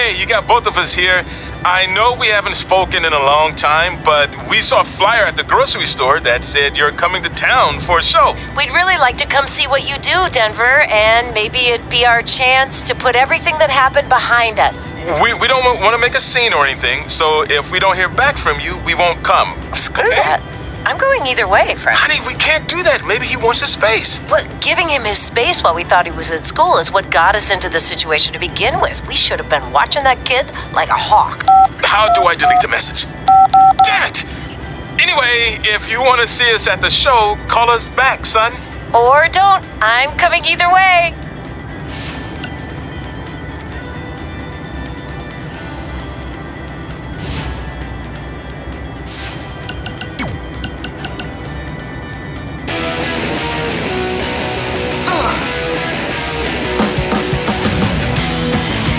Hey, you got both of us here. I know we haven't spoken in a long time, but we saw a flyer at the grocery store that said you're coming to town for a show. We'd really like to come see what you do, Denver, and maybe it'd be our chance to put everything that happened behind us. We don't want to make a scene or anything, so if we don't hear back from you, we won't come. Screw that. I'm going either way, Frank. Honey, we can't do that. Maybe he wants his space. But giving him his space while we thought he was at school is what got us into the situation to begin with. We should have been watching that kid like a hawk. How do I delete the message? Damn it! Anyway, if you want to see us at the show, call us back, son. Or don't. I'm coming either way.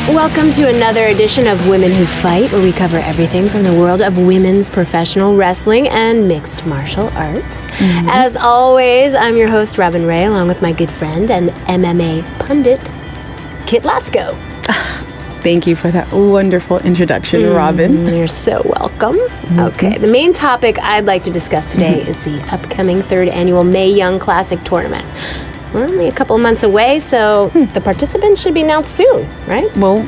Welcome to another edition of Women Who Fight, where we cover everything from the world of women's professional wrestling and mixed martial arts. Mm-hmm. As always, I'm your host, Robin Ray, along with my good friend and MMA pundit, Kit Lasko. Thank you for that wonderful introduction, Robin. You're so welcome. Mm-hmm. Okay, the main topic I'd like to discuss today is the upcoming 3rd annual Mae Young Classic tournament. We're only a couple months away, so the participants should be announced soon, right? Well,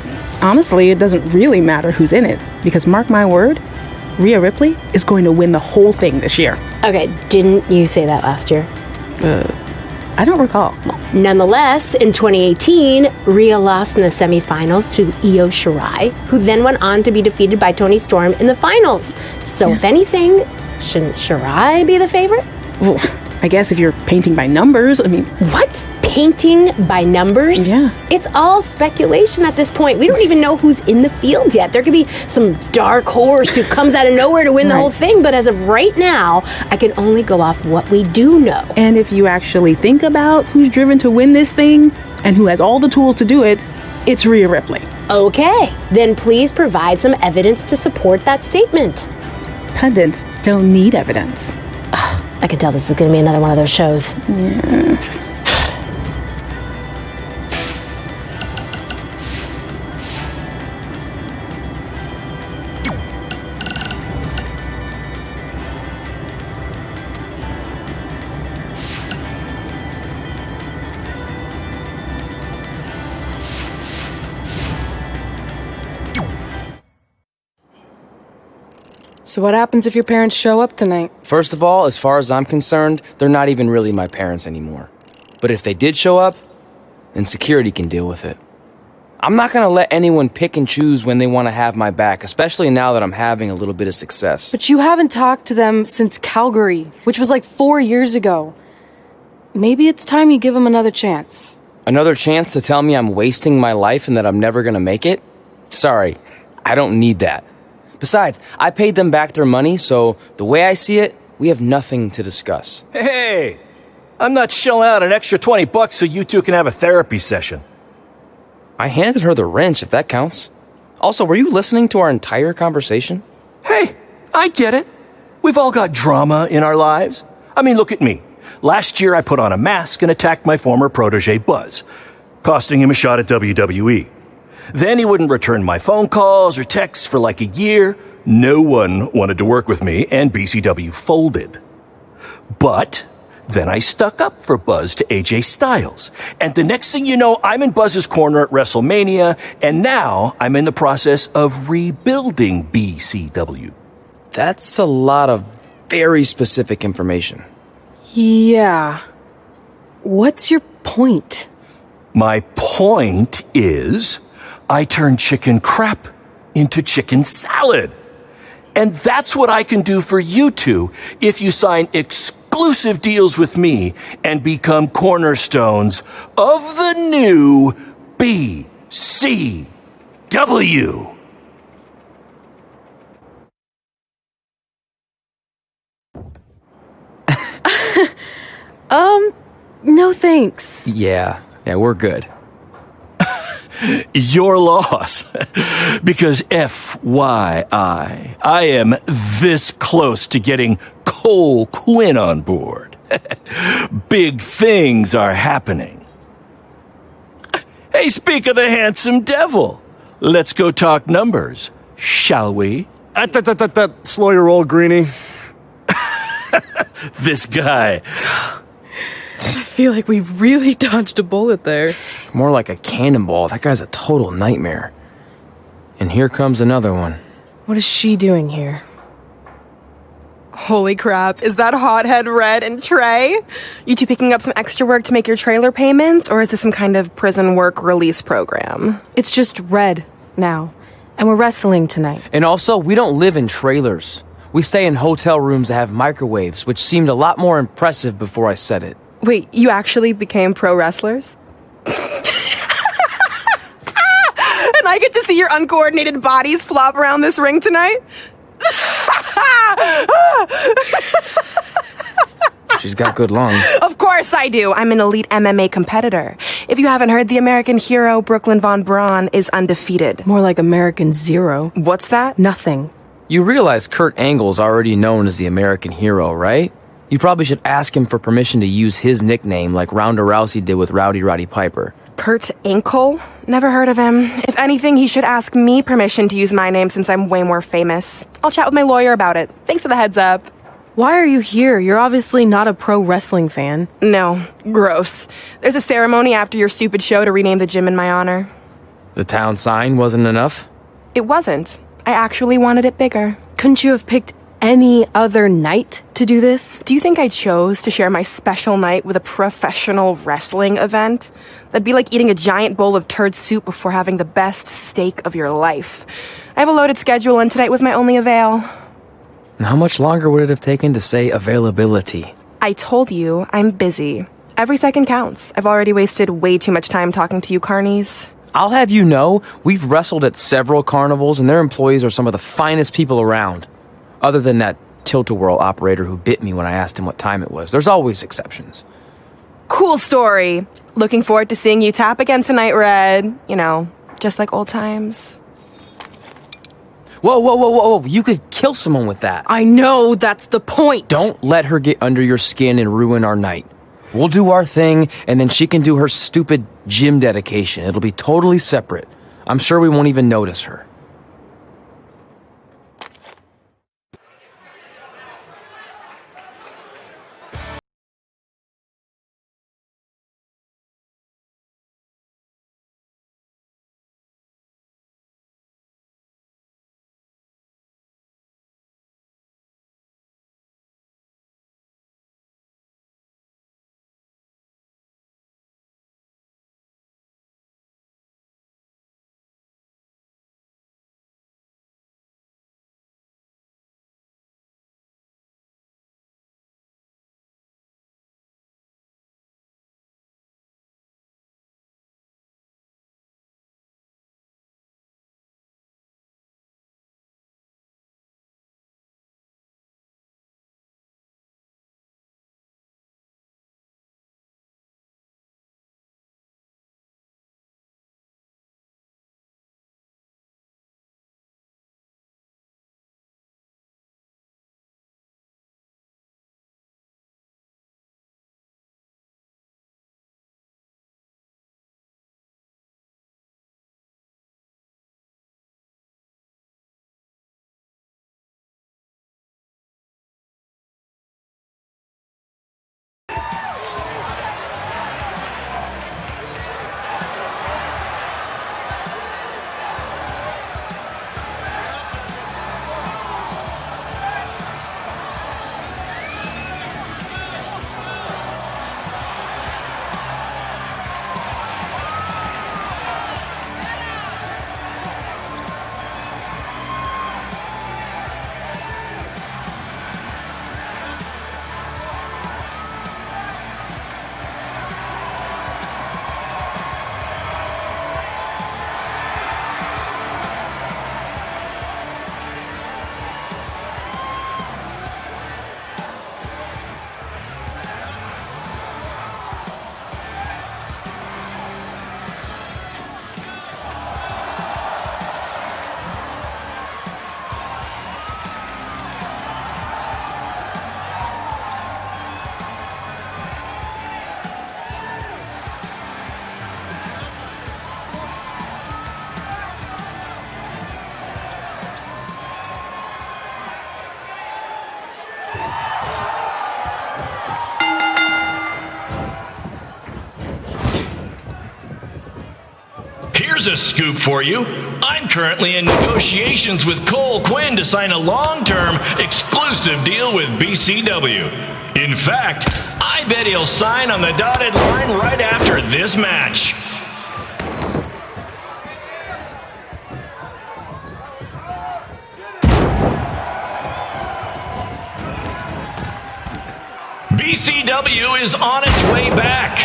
honestly, it doesn't really matter who's in it, because mark my word, Rhea Ripley is going to win the whole thing this year. Okay, didn't you say that last year? I don't recall. Well, nonetheless, in 2018, Rhea lost in the semifinals to Io Shirai, who then went on to be defeated by Toni Storm in the finals. So if anything, shouldn't Shirai be the favorite? Well, I guess if you're painting by numbers, I mean... What? Painting by numbers? Yeah. It's all speculation at this point. We don't even know who's in the field yet. There could be some dark horse who comes out of nowhere to win the whole thing, but as of right now, I can only go off what we do know. And if you actually think about who's driven to win this thing, and who has all the tools to do it, it's Rhea Ripley. Okay, then please provide some evidence to support that statement. Pundits don't need evidence. I can tell this is going to be another one of those shows. Yeah. So what happens if your parents show up tonight? First of all, as far as I'm concerned, they're not even really my parents anymore. But if they did show up, then security can deal with it. I'm not gonna let anyone pick and choose when they want to have my back, especially now that I'm having a little bit of success. But you haven't talked to them since Calgary, which was like 4 years ago. Maybe it's time you give them another chance. Another chance to tell me I'm wasting my life and that I'm never gonna make it? Sorry, I don't need that. Besides, I paid them back their money, so the way I see it, we have nothing to discuss. Hey, I'm not shelling out an extra $20 so you two can have a therapy session. I handed her the wrench, if that counts. Also, were you listening to our entire conversation? Hey, I get it. We've all got drama in our lives. I mean, look at me. Last year, I put on a mask and attacked my former protege, Buzz, costing him a shot at WWE. Then he wouldn't return my phone calls or texts for like a year. No one wanted to work with me, and BCW folded. But then I stuck up for Buzz to AJ Styles. And the next thing you know, I'm in Buzz's corner at WrestleMania, and now I'm in the process of rebuilding BCW. That's a lot of very specific information. Yeah. What's your point? My point is, I turned chicken crap into chicken salad. And that's what I can do for you two if you sign exclusive deals with me and become cornerstones of the new BCW. No thanks. Yeah, we're good. Your loss. Because FYI, I am this close to getting Cole Quinn on board. Big things are happening. Hey, speak of the handsome devil. Let's go talk numbers, shall we? Slow your roll, Greenie. This guy. I feel like we really dodged a bullet there. More like a cannonball. That guy's a total nightmare. And here comes another one. What is she doing here? Holy crap, is that hothead Red and Trey? You two picking up some extra work to make your trailer payments, or is this some kind of prison work release program? It's just Red now. And we're wrestling tonight. And also, we don't live in trailers. We stay in hotel rooms that have microwaves, which seemed a lot more impressive before I said it. Wait, you actually became pro wrestlers? And I get to see your uncoordinated bodies flop around this ring tonight? She's got good lungs. Of course I do. I'm an elite MMA competitor. If you haven't heard, the American hero Brooklyn Von Braun is undefeated. More like American Zero. What's that? Nothing. You realize Kurt Angle's already known as the American hero, right? You probably should ask him for permission to use his nickname like Ronda Rousey did with Rowdy Roddy Piper. Kurt Angle? Never heard of him. If anything, he should ask me permission to use my name since I'm way more famous. I'll chat with my lawyer about it. Thanks for the heads up. Why are you here? You're obviously not a pro wrestling fan. No, gross. There's a ceremony after your stupid show to rename the gym in my honor. The town sign wasn't enough? It wasn't. I actually wanted it bigger. Couldn't you have picked any other night to do this? Do you think I chose to share my special night with a professional wrestling event? That'd be like eating a giant bowl of turd soup before having the best steak of your life. I have a loaded schedule and tonight was my only avail. And how much longer would it have taken to say availability? I told you, I'm busy. Every second counts. I've already wasted way too much time talking to you carnies. I'll have you know, we've wrestled at several carnivals and their employees are some of the finest people around. Other than that tilt-a-whirl operator who bit me when I asked him what time it was. There's always exceptions. Cool story. Looking forward to seeing you tap again tonight, Red. You know, just like old times. Whoa. You could kill someone with that. I know, that's the point. Don't let her get under your skin and ruin our night. We'll do our thing, and then she can do her stupid gym dedication. It'll be totally separate. I'm sure we won't even notice her. a scoop for you. I'm currently in negotiations with Cole Quinn to sign a long-term, exclusive deal with BCW. In fact, I bet he'll sign on the dotted line right after this match. BCW is on its way back.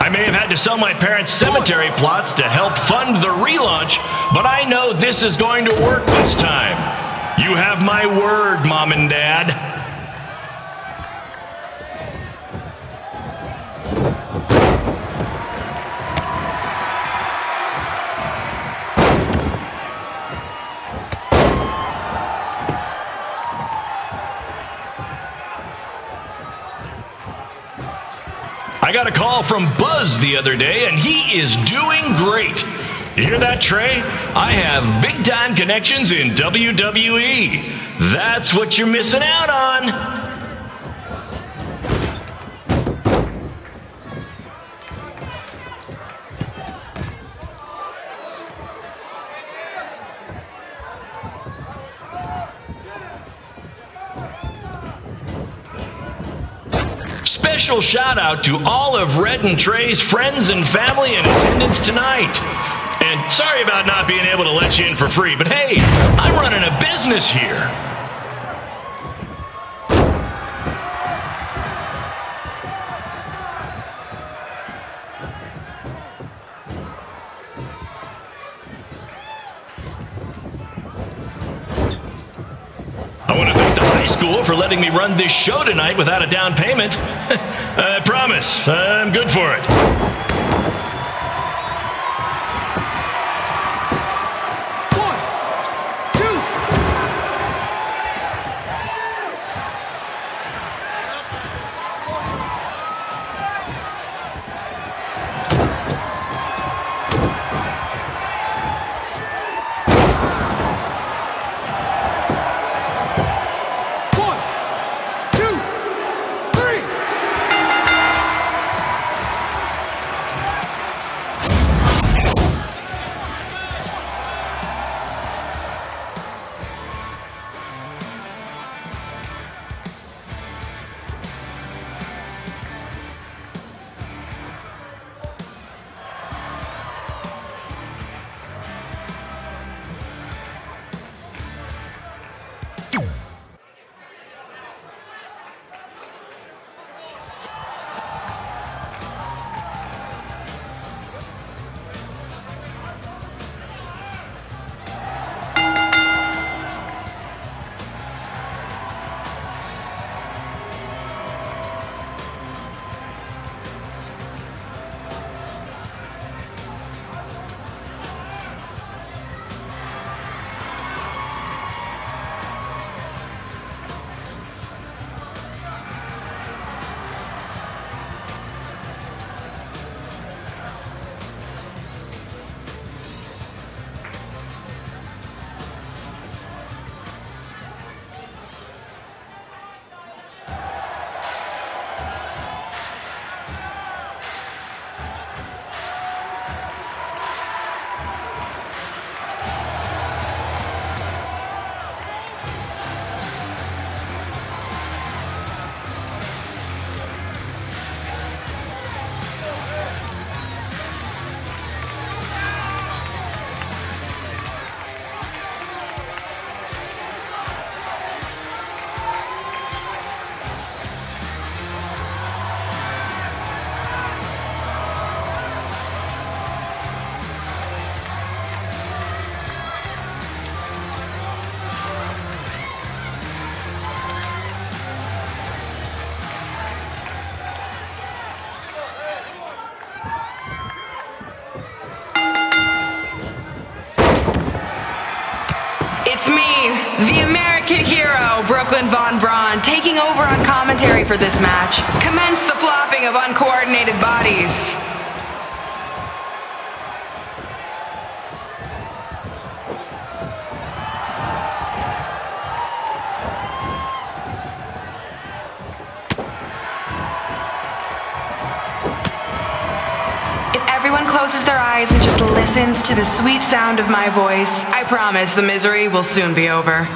I may have had to sell my parents' cemetery plots to help fund the relaunch, but I know this is going to work this time. You have my word, Mom and Dad. I got a call from Buzz the other day, and he is doing great. You hear that, Trey? I have big-time connections in WWE. That's what you're missing out on. Special shout out to all of Red and Trey's friends and family in attendance tonight. And sorry about not being able to let you in for free, but hey, I'm running a business here. I want to thank the high school for letting me run this show tonight without a down payment. I promise, I'm good for it. The American hero, Brooklyn Von Braun, taking over on commentary for this match. Commence the flopping of uncoordinated bodies. If everyone closes their eyes and just listens to the sweet sound of my voice, I promise the misery will soon be over.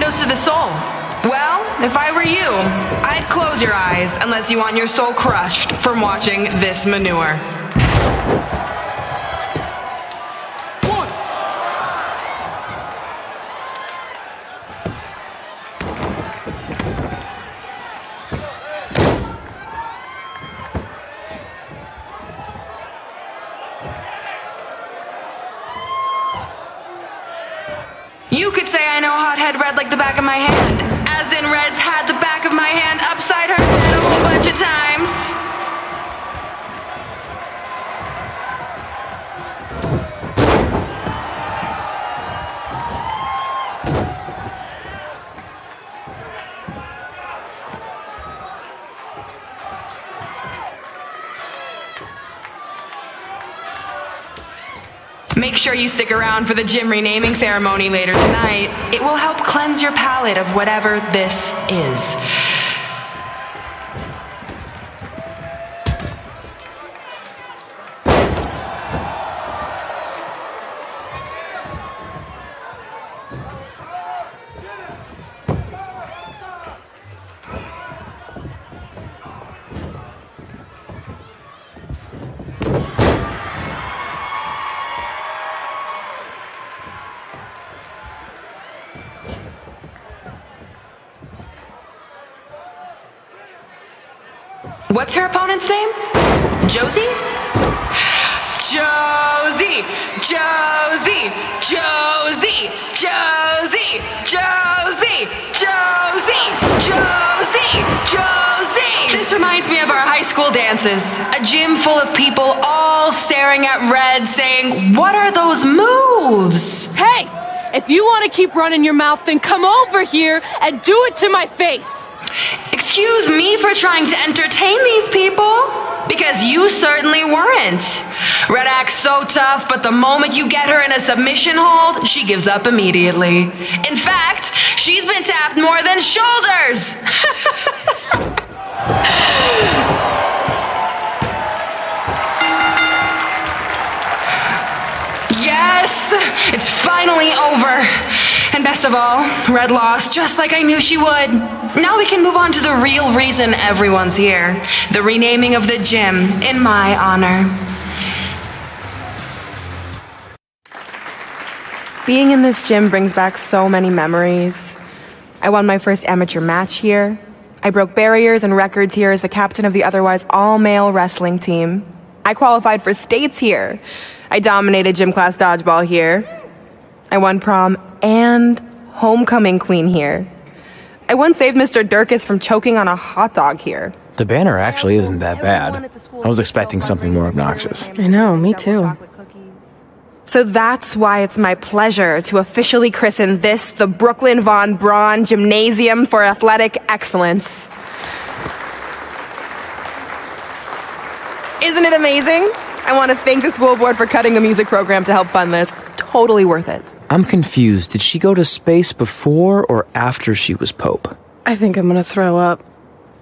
To the soul. Well, if I were you, I'd close your eyes unless you want your soul crushed from watching this manure. You could say I know hothead red like the back of my hand, as in Red's had the back of my hand upside her head a whole bunch of times. Make sure you stick around for the gym renaming ceremony later tonight. It will help cleanse your palate of whatever this is. What's her opponent's name? Josie? Josie! Josie! Josie! Josie! Josie! Josie! Josie! Josie! This reminds me of our high school dances. A gym full of people all staring at Red saying, "What are those moves?" Hey! If you want to keep running your mouth, then come over here and do it to my face! Excuse me for trying to entertain these people? Because you certainly weren't. Red acts so tough, but the moment you get her in a submission hold, she gives up immediately. In fact, she's been tapped more than shoulders. Yes, it's finally over. And best of all, Red lost just like I knew she would. Now we can move on to the real reason everyone's here. The renaming of the gym in my honor. Being in this gym brings back so many memories. I won my first amateur match here. I broke barriers and records here as the captain of the otherwise all-male wrestling team. I qualified for states here. I dominated gym class dodgeball here. I won prom and homecoming queen here. I once saved Mr. Durkis from choking on a hot dog here. The banner actually isn't that bad. I was expecting something more obnoxious. I know, me too. So that's why it's my pleasure to officially christen this the Brooklyn Von Braun Gymnasium for Athletic Excellence. Isn't it amazing? I want to thank the school board for cutting the music program to help fund this. Totally worth it. I'm confused. Did she go to space before or after she was Pope? I think I'm gonna throw up.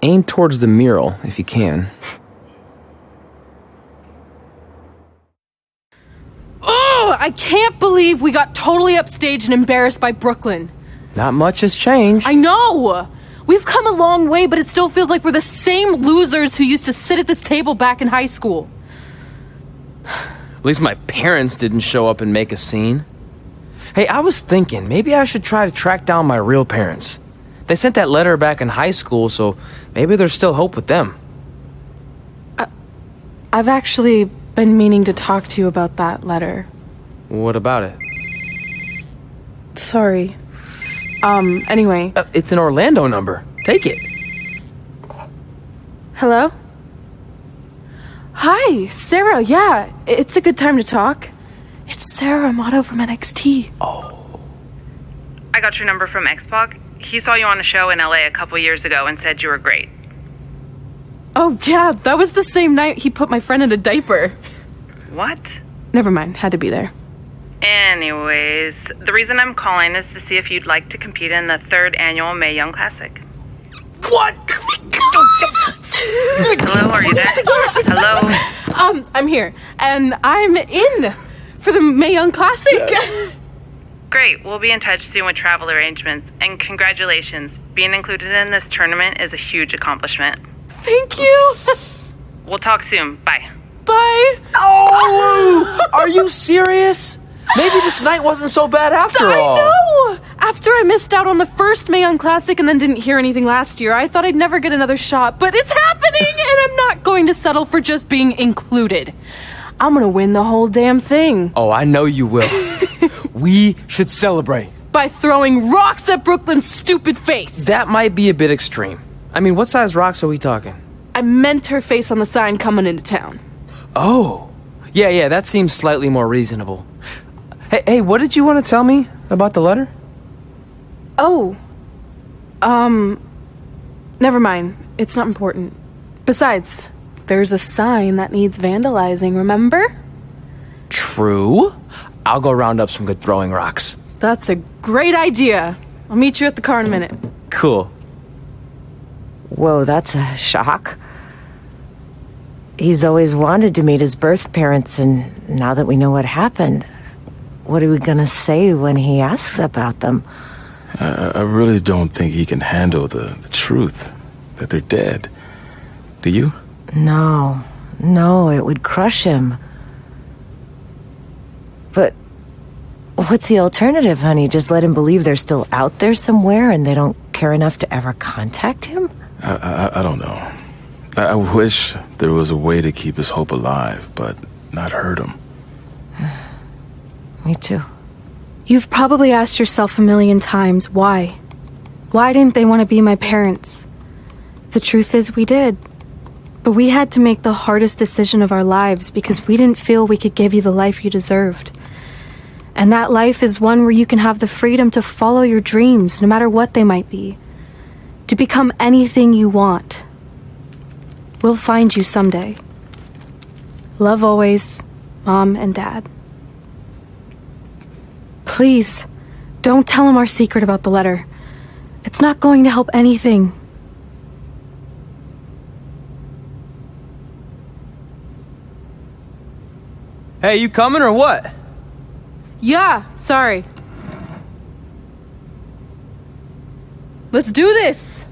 Aim towards the mural, if you can. Oh, I can't believe we got totally upstaged and embarrassed by Brooklyn. Not much has changed. I know! We've come a long way, but it still feels like we're the same losers who used to sit at this table back in high school. At least my parents didn't show up and make a scene. Hey, I was thinking, maybe I should try to track down my real parents. They sent that letter back in high school, so maybe there's still hope with them. I've actually been meaning to talk to you about that letter. What about it? Sorry. Anyway. It's an Orlando number. Take it. Hello? Hi, Sarah. Yeah, it's a good time to talk. It's Sarah Amato from NXT. Oh. I got your number from X-Pac. He saw you on a show in LA a couple years ago and said you were great. Oh, yeah, that was the same night he put my friend in a diaper. What? Never mind, had to be there. Anyways, the reason I'm calling is to see if you'd like to compete in the 3rd annual Mae Young Classic. What? Hello, are you there? Hello? I'm here, and I'm in for the Mae Young Classic. Great, we'll be in touch soon with travel arrangements, and congratulations. Being included in this tournament is a huge accomplishment. Thank you. We'll talk soon. Bye. Bye. Oh! Are you serious? Maybe this night wasn't so bad after all. I know! After I missed out on the first Mae Young Classic and then didn't hear anything last year, I thought I'd never get another shot, but it's happening, and I'm not going to settle for just being included. I'm gonna win the whole damn thing. Oh, I know you will. We should celebrate. By throwing rocks at Brooklyn's stupid face. That might be a bit extreme. I mean, what size rocks are we talking? I meant her face on the sign coming into town. Oh. Yeah, that seems slightly more reasonable. Hey, what did you want to tell me about the letter? Oh. Never mind. It's not important. Besides, there's a sign that needs vandalizing, remember? True. I'll go round up some good throwing rocks. That's a great idea. I'll meet you at the car in a minute. Cool. Whoa, that's a shock. He's always wanted to meet his birth parents, and now that we know what happened, what are we gonna say when he asks about them? I really don't think he can handle the truth that they're dead. Do you? No, it would crush him. But what's the alternative, honey? Just let him believe they're still out there somewhere and they don't care enough to ever contact him? I don't know. I wish there was a way to keep his hope alive, but not hurt him. Me too. You've probably asked yourself a million times, why? Why didn't they want to be my parents? The truth is we did. But we had to make the hardest decision of our lives because we didn't feel we could give you the life you deserved. And that life is one where you can have the freedom to follow your dreams, no matter what they might be. To become anything you want. We'll find you someday. Love always, Mom and Dad. Please, don't tell him our secret about the letter. It's not going to help anything. Hey, you coming or what? Yeah, sorry. Let's do this!